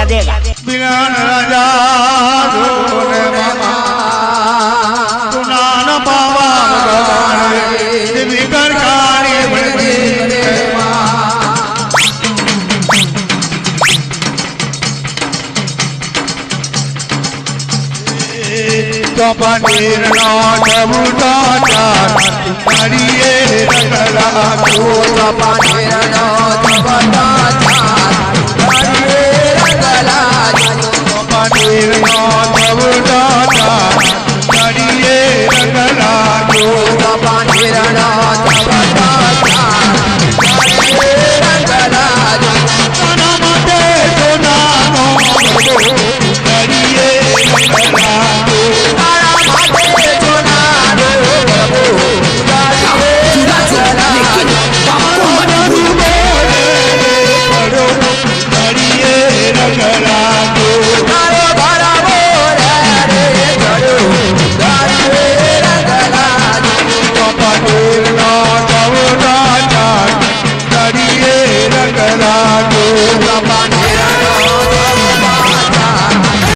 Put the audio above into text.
रुपया देगा। बिगान राजा जोने मामा सुनान पावा बिगड़ कारी बड़ी तो पनीर नो जबूटा चार करिए रगला को तो पनीर नो जबूटा चार करिए रगला पनीर नो जबूटा